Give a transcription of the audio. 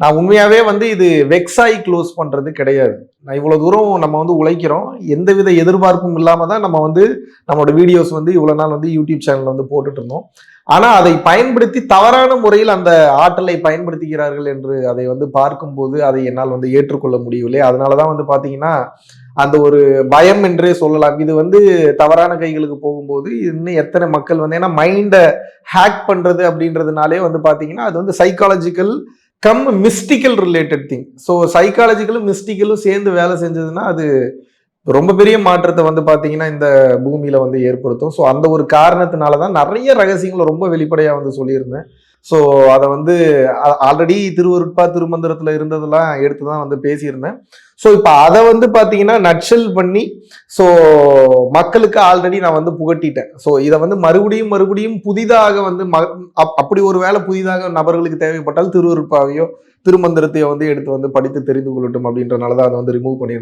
நான் உண்மையாவே வந்து இது வெக்ஸாயி க்ளோஸ் பண்றது கிடையாது. நான் இவ்வளவு தூரம் நம்ம வந்து உழைக்கிறோம். எந்தவித எதிர்பார்ப்பும் இல்லாம தான் நம்ம வந்து நம்மளோட வீடியோஸ் வந்து இவ்வளவு நாள் வந்து யூடியூப் சேனல்ல வந்து போட்டுட்டு இருந்தோம். ஆனா அதை பயன்படுத்தி தவறான முறையில் அந்த ஆற்றலை பயன்படுத்துகிறார்கள் என்று அதை வந்து பார்க்கும்போது அதை என்னால் வந்து ஏற்றுக்கொள்ள முடியவில்லை. அதனாலதான் வந்து பாத்தீங்கன்னா அந்த ஒரு பயம் என்றே சொல்லலாம். இது வந்து தவறான கைகளுக்கு போகும்போது இன்னும் எத்தனை மக்கள் வந்து ஏன்னா மைண்ட ஹேக் பண்றது அப்படின்றதுனாலே வந்து பாத்தீங்கன்னா அது வந்து psychological mystical related thing. So சைக்காலஜிக்கலும் மிஸ்டிக்கலும் சேர்ந்து வேலை செஞ்சதுன்னா அது ரொம்ப பெரிய மாற்றத்தை வந்து பாத்தீங்கன்னா இந்த பூமியில வந்து ஏற்படுத்தும். ஸோ அந்த ஒரு காரணத்தினாலதான் நிறைய ரகசியங்களை ரொம்ப வெளிப்படையா வந்து சொல்லியிருந்தேன். ஸோ அதை வந்து ஆல்ரெடி திருவருட்பா திருமந்திரத்துல இருந்ததெல்லாம் எடுத்துதான் வந்து பேசியிருந்தேன். ஸோ இப்ப அதை வந்து பாத்தீங்கன்னா நட்சல் பண்ணி ஸோ மக்களுக்கு ஆல்ரெடி நான் வந்து புகட்டிட்டேன். ஸோ இதை வந்து மறுபடியும் புதிதாக வந்து அப்படி ஒரு வேலை புதிதாக நபர்களுக்கு தேவைப்பட்டால் திருவருட்பாவையோ திருமந்திரத்தையோ வந்து எடுத்து வந்து படித்து தெரிந்து கொள்ளட்டும் அப்படின்றனாலதான் அதை வந்து ரிமூவ் பண்ணியிருந்தேன்.